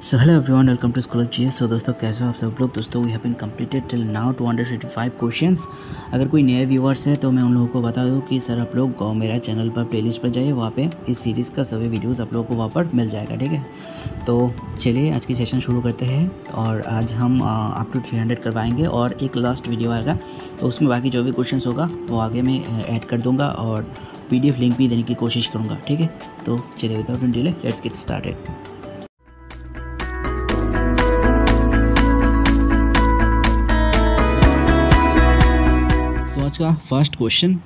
So hello everyone, welcome to school of GS. So दोस्तों, कैसे हो आप सब लोग। दोस्तों, we have been completed till now 285 questions. अगर कोई नए व्यूअर्स है तो मैं उन लोगों को बता दूं कि सर आप लोग मेरा चैनल पर प्लेलिस्ट पर जाइए, वहाँ पे इस सीरीज़ का सभी वीडियोस आप लोगों को वहाँ पर मिल जाएगा। ठीक है, तो चलिए आज की सेशन शुरू करते हैं। और आज हम अप टू 300 करवाएंगे और एक लास्ट वीडियो आएगा, तो उसमें बाकी जो भी क्वेश्चन होगा वो आगे मैं ऐड कर दूँगा और PDF लिंक भी देने की कोशिश करूँगा। ठीक है, तो चलिए without any delay let's get started. आज का first question,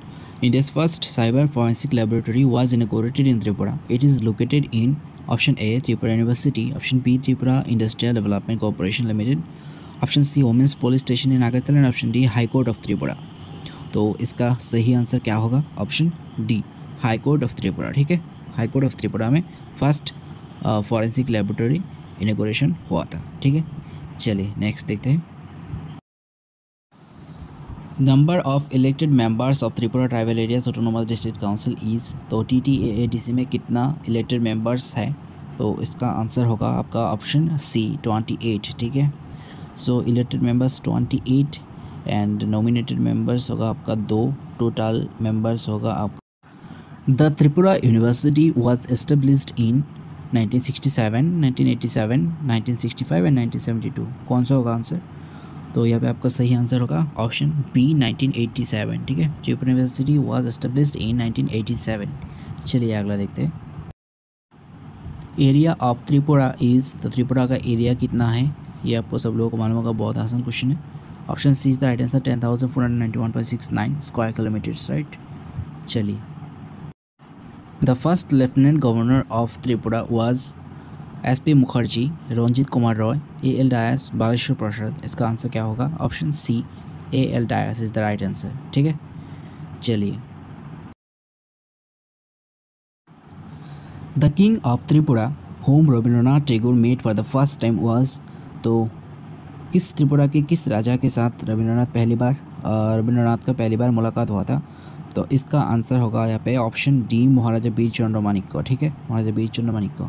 India's first cyber forensic laboratory was inaugurated in Tripura. It is located in option A Tripura university, option B Tripura industrial development corporation limited, option C women's police station in Agartala and option D high court of Tripura. तो इसका सही answer क्या होगा? Option D, high court of Tripura. ठीक है, high court of Tripura में first forensic laboratory inauguration हुआ था। ठीक है, चलिए नेक्स्ट देखते हैं। Number of elected members of Tripura tribal areas autonomous district council is, तो TTAADC में कितना इलेक्टेड मेंबर्स है? तो इसका आंसर होगा आपका ऑप्शन सी 28। ठीक है, so elected members 28 and nominated members होगा आपका 2, टोटल मेंबर्स होगा आपका। The Tripura university was established in 1967, 1987, 1965 and 1972। कौन सा होगा आंसर? तो यहाँ पे आपका सही आंसर होगा ऑप्शन बी 1987। ठीक है, त्रिपुरा यूनिवर्सिटी वाज एस्टेब्लिश्ड इन 1987। चलिए अगला देखते हैं। एरिया ऑफ त्रिपुरा इज़, तो त्रिपुरा का एरिया कितना है? ये आपको सब लोगों को मालूम होगा, बहुत आसान क्वेश्चन है। Option C is the right answer, 10,491.69 square kilometres. Right, चलिए। The first lieutenant governor of Tripura was SP Mukherjee, Ranjit Kumar Roy, AL Dias, Baleshwar Prasad. इसका आंसर क्या होगा? Option C AL Dias is the right answer. ठीक है, चलिए। The king of Tripura whom Rabindranath Tagore met for the first time was, तो किस त्रिपुरा के किस राजा के साथ रविंद्रनाथ का पहली बार मुलाकात हुआ था? तो इसका आंसर होगा यहाँ पे ऑप्शन डी, महाराजा बीरचंद्र मानिक को। ठीक है, महाराजा बीरचंद्र मानिक को।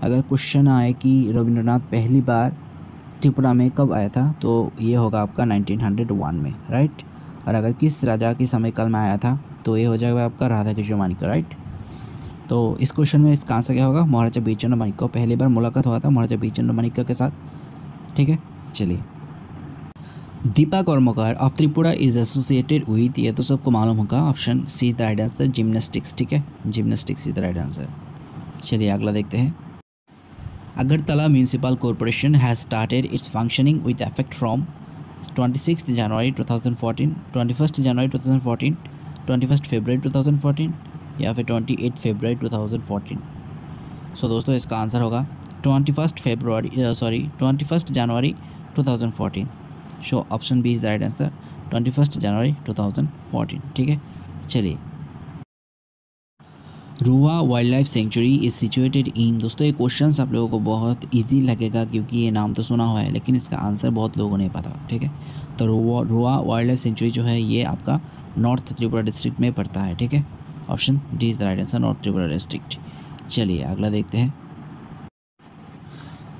अगर क्वेश्चन आए कि रविंद्रनाथ पहली बार त्रिपुरा में कब आया था, तो ये होगा आपका 1901 में। राइट, और अगर किस राजा के समयकाल में आया था, तो ये हो जाएगा आपका राधा किशोर मानिक का। राइट, तो इस क्वेश्चन में इसका आंसर क्या होगा? महाराजा बीरचंद्र मानिक को पहली बार मुलाकात हुआ था महाराजा बीरचंद्र मानिक के साथ। ठीक है, चलिए। Deepa Karmakar of Tripura is associated with, ये तो सबको मालूम होगा, option C is the right answer, gymnastics. ठीक है, gymnastics is the right answer. चलिए अगला देखते हैं। Agartala Municipal Corporation has started its functioning with effect from 26th January 2014, 21st January 2014, 21st February 2014 या फिर 28 February 2014। सो दोस्तों, इसका आंसर होगा 21st January 2014। So option B is the right answer, 21st January 2014। ठीक है, चलिए। रुआ wild life sanctuary is situated in, दोस्तों ये क्वेश्चन आप लोगों को बहुत इजी लगेगा क्योंकि ये नाम तो सुना हुआ है, लेकिन इसका आंसर बहुत लोगों ने पता। ठीक है, तो रुआ वाइल्ड लाइफ सेंचुरी जो है ये आपका नॉर्थ त्रिपुरा डिस्ट्रिक्ट में पड़ता है। ठीक है, option D is the right answer, north Tripura district. चलिए अगला देखते हैं।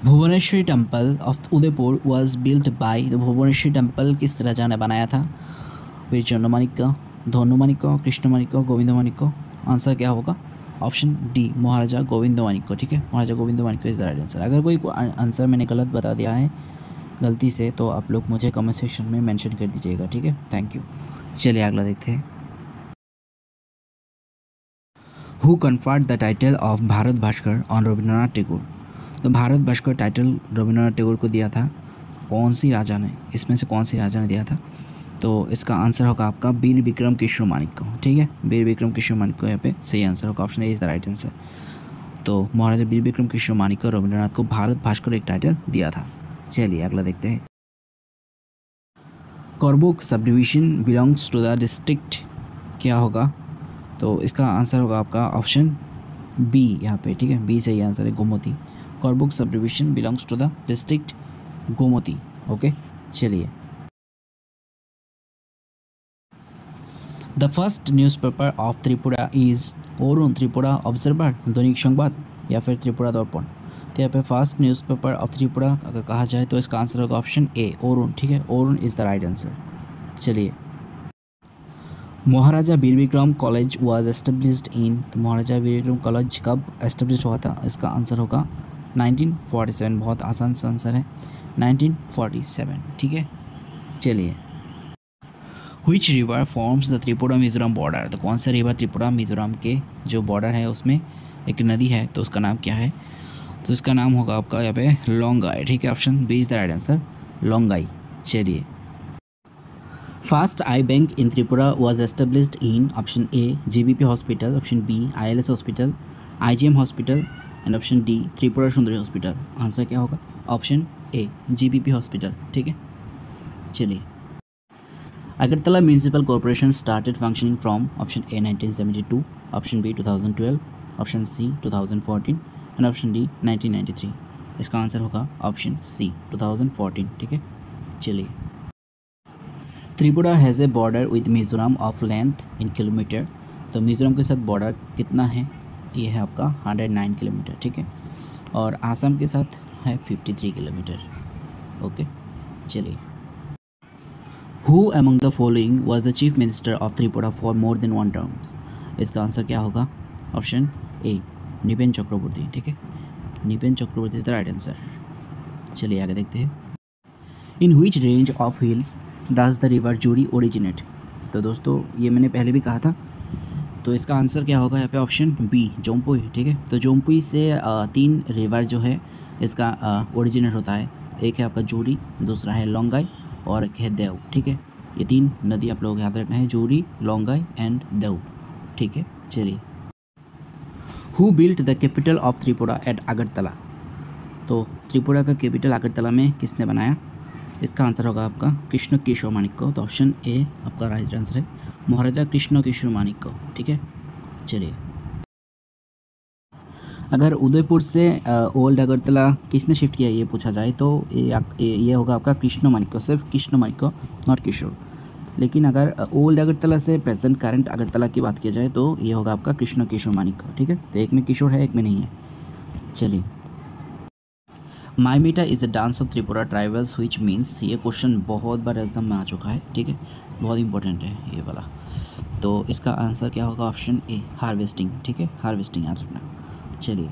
Bhuvaneshwari temple of Udaipur was built by, the Bhuvaneshwari temple किस राजा ने बनाया था? बीरचंद्र मानिक को, धनु मानिक को, कृष्ण मानिक को, गोविंद मानिक को। आंसर क्या होगा? ऑप्शन डी, महाराजा गोविंद मानिक को। ठीक है, महाराजा गोविंद मानिक को इज द राइट आंसर। अगर कोई आंसर मैंने गलत बता दिया है गलती से, तो आप लोग मुझे कमेंट सेक्शन में मेंशन कर दीजिएगा। ठीक है, थैंक यू। चलिए अगला देखते हैं। Who conferred the title of Bharat Bhaskar on Rabindranath Tagore, तो भारत भास्कर टाइटल रविंद्रनाथ टैगोर को दिया था कौन सी राजा ने? इसमें से कौन सी राजा ने दिया था? तो इसका आंसर होगा आपका वीर विक्रम किशोर मानिक को। ठीक है, वीर विक्रम किशोर मानिक को यहाँ पे सही आंसर होगा, option A is the right answer. तो महाराजा वीर विक्रम किशोर मानिक को रविंद्रनाथ को भारत भास्कर एक टाइटल दिया था। चलिए अगला देखते हैं। Karbook sub division belongs to the district, क्या होगा? तो इसका आंसर होगा आपका ऑप्शन बी यहाँ पे। ठीक है, बी सही आंसर है, Gomati. Karbook sub division belongs to the district Gomati. Okay, चलिए। The first newspaper of Tripura is, Arun Tripura observer, Dainik Sambad या फिर त्रिपुरा दर्पण। तो यहाँ पे फर्स्ट न्यूज़पेपर ऑफ त्रिपुरा अगर कहा जाए तो इसका आंसर होगा ऑप्शन ए ओरुन। ठीक है, Arun is the right answer. चलिए, Maharaja Bir Bikram college was established in, तो महाराजा वीर विक्रम कॉलेज कब एस्टेब्लिश हुआ था? इसका आंसर होगा 1947। बहुत आसान सा आंसर है 1947। ठीक है, चलिए, Which river forms the Tripura Mizoram border, तो कौन सा रिवर त्रिपुरा मिजोरम के जो बॉर्डर है उसमें एक नदी है, तो उसका नाम क्या है? तो इसका नाम होगा आपका यहाँ पे लोंगाई। ठीक है, option B is the right answer, Longai. चलिए, first eye bank in Tripura was established in, option A JBP hospital, option B ILS hospital, IGM hospital and option D Tripura Sundari hospital. Answer क्या होगा? Option A JBP hospital. ठीक है, चलिए, Agartala Municipal Corporation started functioning from option A 1972, option B 2012, option C 2014 and option D 1993। इसका answer होगा option सी 2014। ठीक है, चलिए, Tripura has a border with Mizoram of length in kilometre, तो मिजोरम के साथ बॉर्डर कितना है? ये है आपका 109 किलोमीटर। ठीक है, और आसाम के साथ है 53 किलोमीटर। ओके, चलिए, Who among the following was the chief minister of Tripura for more than one terms? इसका आंसर क्या होगा? ऑप्शन ए निपेन चक्रवर्ती। ठीक है, निपेन चक्रवर्ती इज द राइट आंसर। चलिए आगे देखते हैं। इन which range of hills does the river जोड़ी ओरिजिनेट, तो दोस्तों ये मैंने पहले भी कहा था, तो इसका आंसर क्या होगा यहाँ पे? Option B Jampui. ठीक है, तो जोमपुई से 3 रिवर जो है इसका ओरिजिनेट होता है। एक है आपका जोड़ी, दूसरा है लोंगाई और एक है देव। ठीक है, ये 3 नदी आप लोग याद रखना है, जोड़ी, लोंगाई एंड देव। ठीक है, चलिए, who built the capital of Tripura at Agartala, तो त्रिपुरा का कैपिटल अगरतला में किसने बनाया? इसका आंसर होगा आपका कृष्ण केशव माणिक्य। तो ऑप्शन ए आपका राइट आंसर है, महाराजा कृष्ण केशव माणिक्य। ठीक है, चलिए, अगर उदयपुर से ओल्ड अगरतला किसने शिफ्ट किया ये पूछा जाए तो ये होगा आपका कृष्ण माणिक्य, सिर्फ कृष्ण माणिक्य, नॉट किशोर। लेकिन अगर ओल्ड अगरतला से प्रेजेंट करंट अगरतला की बात की जाए तो ये होगा आपका कृष्ण केशव माणिक्य। ठीक है, तो एक में किशोर है, एक में नहीं है। चलिए, Mamita is the dance of Tripura tribals which means, ये क्वेश्चन बहुत बार एग्जाम में आ चुका है। ठीक है, बहुत इंपॉर्टेंट है ये वाला। तो इसका आंसर क्या होगा? Option A harvesting. ठीक है, हार्वेस्टिंग याद रखना। चलिए,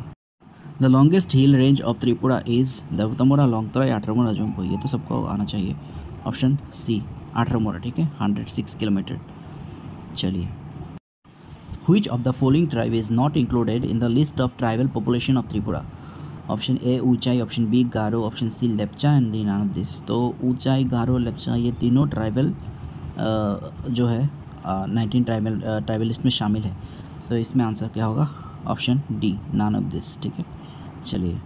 the longest hill range of Tripura is Debtamura, Longtharai या अठरमोरा जोमपुई, ये तो सबको आना चाहिए। Option C Atharamura. ठीक है, 106 किलोमीटर। चलिए, which of the following tribe is not included in the list of tribal population of Tripura? Option A Uchai, option B Garo, option C Lepcha and D none of this. तो ऊंचाई, गारो, लेप्चा ये तीनों ट्राइबल जो है 19 ट्राइबल लिस्ट में शामिल है। तो इसमें आंसर क्या होगा? Option D none of this. ठीक है, चलिए,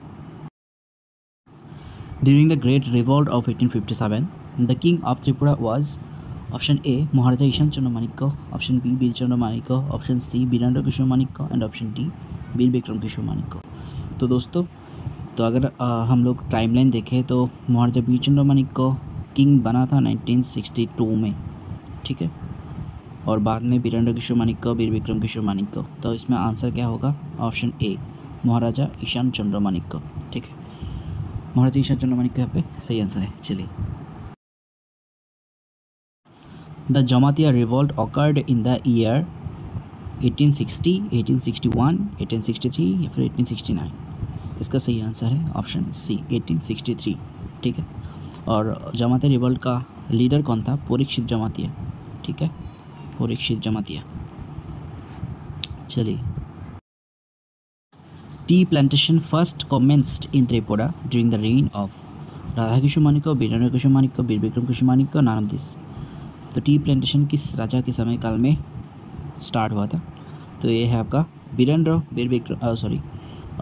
during the great revolt of 1857 the king of Tripura was, option A Maharaja Ishan Chandra Manikya, option B Bir Chandra Manikya, option C Birendra Kishore Manikya and option D Bir Bikram Kishore Manikya. तो दोस्तों, तो अगर हम लोग टाइमलाइन देखें तो महाराजा वीर चंद्र माणिक्य किंग बना था 1962 में। ठीक है, और बाद में वीरेंद्र किशोर माणिक्य, वीर विक्रम किशोर माणिक्य। तो इसमें आंसर क्या होगा? ऑप्शन ए महाराजा ईशान चंद्र माणिक्य। ठीक है, महाराजा ईशान चंद्र माणिक्य यहाँ पे सही आंसर है। चलिए, the Jamatia revolt occurred in the year 1860, 1861, 1863 या फिर 1869। इसका सही आंसर है ऑप्शन सी 1863। ठीक है, और जमातिया रिवॉल्ट का लीडर कौन था? परीक्षित जमातिया। ठीक है, परीक्षित जमातिया। चलिए, tea plantation first commenced in Tripura during the reign of Radha Kishore Manikya, Virendra Kishore Manikya, Bir Bikram Kishore Manikya, none of this. तो टी प्लांटेशन किस राजा के समय काल में स्टार्ट हुआ था? तो ये है आपका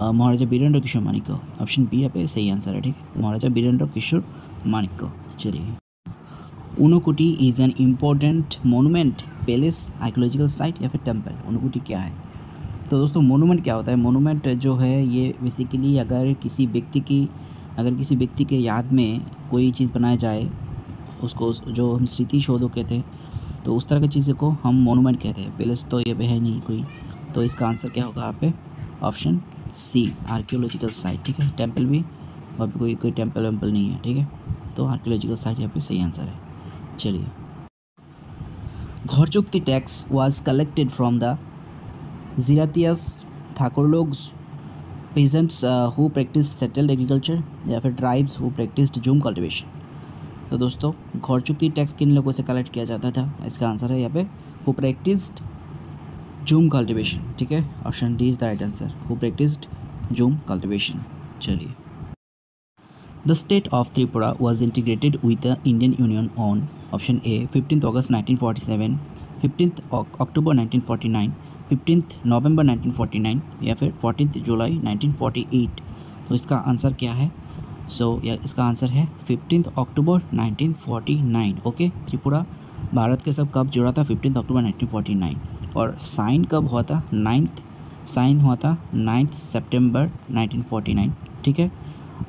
महाराजा वीरेंद्र किशोर माणिक्य। ऑप्शन बी यहाँ पे सही आंसर है। ठीक है, महाराजा वीरेंद्र किशोर माणिक्य। चलिए, Unakoti is an important monument, palace, archaeological site या फिर टेम्पल। ऊनोकोटी क्या है? तो दोस्तों, मोनूमेंट क्या होता है? मोनूमेंट जो है ये बेसिकली अगर किसी व्यक्ति के याद में कोई चीज़ बनाया जाए, उसको जो हम स्मृति शोधो कहते हैं, तो उस तरह की चीज़ों को हम मोनूमेंट कहते हैं। पैलेस तो ये पे है नहीं कोई, तो इसका आंसर क्या होगा यहाँ पे? ऑप्शन सी आर्कियोलॉजिकल साइट, ठीक है। टेम्पल भी और कोई टेम्पल वेम्पल नहीं है, ठीक है। तो आर्कियोलॉजिकल साइट यहाँ पे सही आंसर है। चलिए, Gharchukti tax was collected from the Jiratias, ठाकुरलोग्स, peasants who practiced settled agriculture, या फिर tribes who practised jhum cultivation. तो दोस्तों, घरचुक्ति टैक्स किन लोगों से कलेक्ट किया जाता था? इसका आंसर है यहाँ पे हु प्रैक्टिस्ड जूम कल्टिवेशन, ठीक है। Option D is the right answer, who practised jhum cultivation. चलिए, the state of Tripura was integrated with the Indian union on option A 15 August 1947, 15 October 1949, 15 November 1949 या फिर 14 जुलाई 1948। तो इसका आंसर क्या है? इसका आंसर है 15 अक्टूबर 1949। ओके, त्रिपुरा भारत के सब कब जुड़ा था? 15 अक्टूबर 1949। और साइन कब हुआ था? 9 हुआ था 9 सितंबर 1949, ठीक है।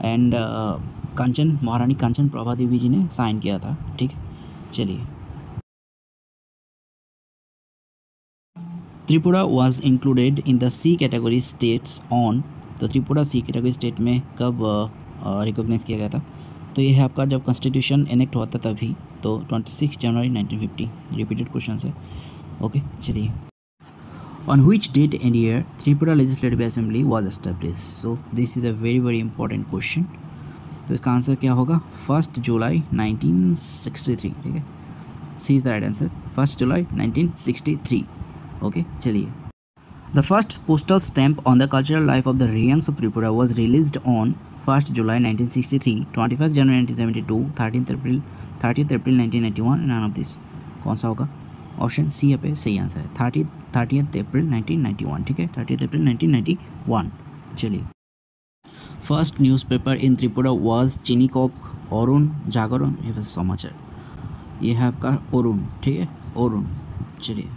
एंड महारानी कांचन प्रभा देवी जी ने साइन किया था, ठीक है। चलिए, Tripura was included in the C category states on. तो त्रिपुरा सी कैटेगरी स्टेट में कब रिकॉग्नाइज किया गया था? तो ये है आपका जब कॉन्स्टिट्यूशन इनेक्ट हुआ था तभी, तो 26 जनवरी 1950। रिपीटेड क्वेश्चन है। ओके, चलिए, on which date and year Tripura legislative assembly was establish? So this is a very very important question. तो इसका आंसर क्या होगा? 1 जुलाई 1963, ठीक है। C is the right answer, 1 July 1963। Okay, चलिए, the first postal stamp on the cultural life of the Reangs of Tripura was released on 1 July 1963, 21 January 1972, 30th April 1991, none of this. कौन सा होगा? ऑप्शन सी यहाँ पे सही आंसर है, 30th अप्रैल 1991, ठीक है। 30th April 1991। चलिए, first newspaper in Tripura was Chinikok, Arun, Jagaran या फिर समाचार। ये है आपका अरुण, ठीक है, अरुण। चलिए,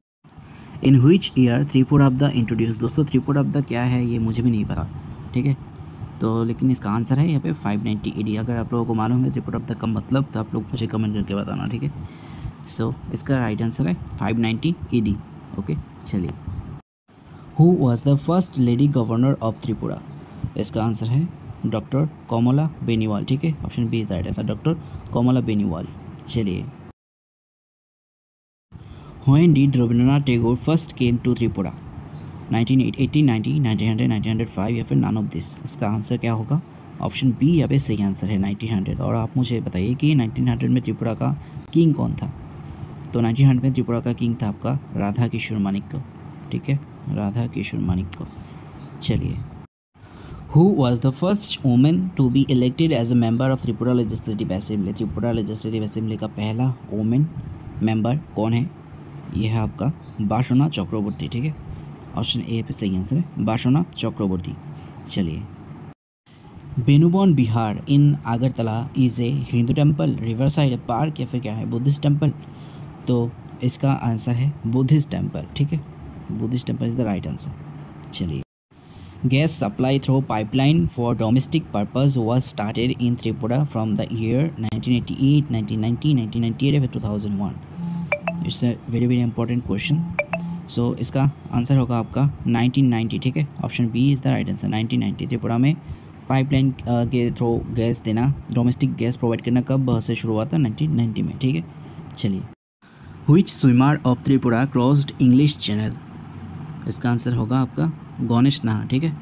इन व्हिच ईयर त्रिपुराब्दा इंट्रोड्यूस? दोस्तों, त्रिपुराब्दा क्या है ये मुझे भी नहीं पता, ठीक है। तो लेकिन इसका आंसर है यहाँ पे 590 AD। अगर आप लोगों को मालूम है त्रिपुराब्दा का मतलब, तो आप लोग मुझे कमेंट करके बताना, ठीक है। इसका राइट आंसर है 590 AD। ओके, चलिए, who was the first lady governor of Tripura? इसका आंसर है डॉक्टर कमला बेनीवाल, ठीक है। Option B is the right answer, doctor Kamla Beniwal. चलिए, When did Rabindranath Tagore first came to Tripura? 1980, 90, 1900, 1905 या फिर none of this? इसका आंसर क्या होगा? ऑप्शन बी यहाँ पे सही आंसर है, 1900। और आप मुझे बताइए कि 1900 में त्रिपुरा का किंग कौन था? तो 1900 में त्रिपुरा का किंग था आपका राधा किशोर मानिक्य, ठीक है, राधा किशोर मानिक्य। चलिए, Who was the first woman to be elected as a member of Tripura Legislative Assembly? Tripura legislative assembly का पहला वुमेन मेंबर कौन है? यह है आपका बासना चक्रवर्ती, ठीक है। ऑप्शन ए पे सही आंसर है, बासना चक्रवर्ती। चलिए, Benuban Bihar in Agartala is a Hindu temple, riverside park या फिर क्या है? Buddhist temple. तो इसका आंसर है बुद्धिस्ट टेम्पल, ठीक है। Buddhist temple is the right answer. चलिए, gas supply through pipeline for domestic purpose was started in Tripura from the year 1988, 1990, 1998 या फिर 2001? It's a very very important question. इसका आंसर होगा आपका 1990, ठीक है। Option B is the right answer, 1990। Tripura में pipeline के थ्रू गैस देना, डोमेस्टिक गैस प्रोवाइड करना कब से शुरू हुआ था? 1990 में, ठीक है। चलिए, which swimmer of Tripura crossed English channel? इसका आंसर होगा आपका गणेश नाहा, ठीक है।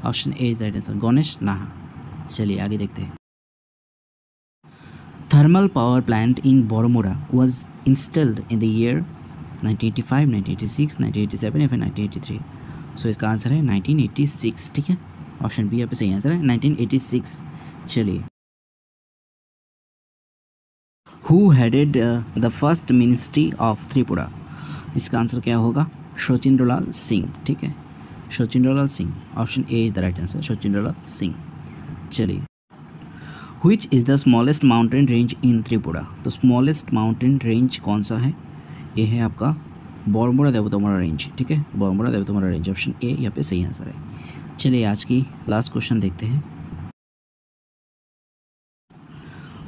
Option A is the right answer, Ganesh नाहा। चलिए, आगे देखते हैं। Thermal power plant in Boromura was installed in the year 1985, 1986, 1987 या फिर 1983? इसका आंसर है 1986, ठीक है। ऑप्शन बी यहाँ पे सही आंसर है, 1986। चलिए, who headed the first ministry of Tripura? इसका आंसर क्या होगा? शचीन्द्रलाल सिंह, ठीक है, Sachindralal Singh. Option A is the right answer, Sachindralal Singh. चलिए, which is the smallest mountain range in Tripura? तो स्मॉलेस्ट माउंटेन रेंज कौन सा है? ये है आपका बोरमुरा देवतोमरा रेंज, ठीक है, बोरमुरा देवतोमरा रेंज। ऑप्शन ए यहाँ पे सही आंसर है। चलिए, आज की लास्ट क्वेश्चन देखते हैं।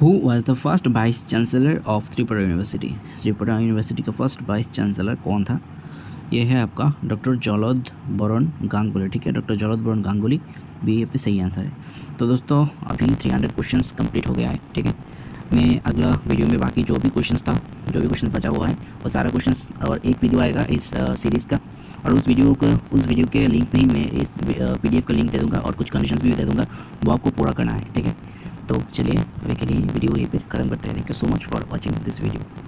Who was the first vice chancellor of Tripura university? Tripura university का फर्स्ट वाइस चांसलर कौन था? ये है आपका डॉक्टर जॉलद बरुण गांगुली, ठीक है, डॉक्टर जॉलद बरुण गांगुली भी ये पे सही आंसर है। तो दोस्तों अभी 300 क्वेश्चंस कंप्लीट हो गया है, ठीक है। मैं अगला वीडियो में बाकी जो भी क्वेश्चन बचा हुआ है वो सारा क्वेश्चंस, और एक वीडियो आएगा इस सीरीज़ का, और उस वीडियो के लिंक में ही मैं इस PDF का लिंक दे दूँगा और कुछ कंडीशंस भी दे दूँगा, वो आपको पूरा करना है, ठीक है। तो चलिए अभी के लिए वीडियो यहीं पर ख़त्म करते हैं। Thank you so much for watching this video.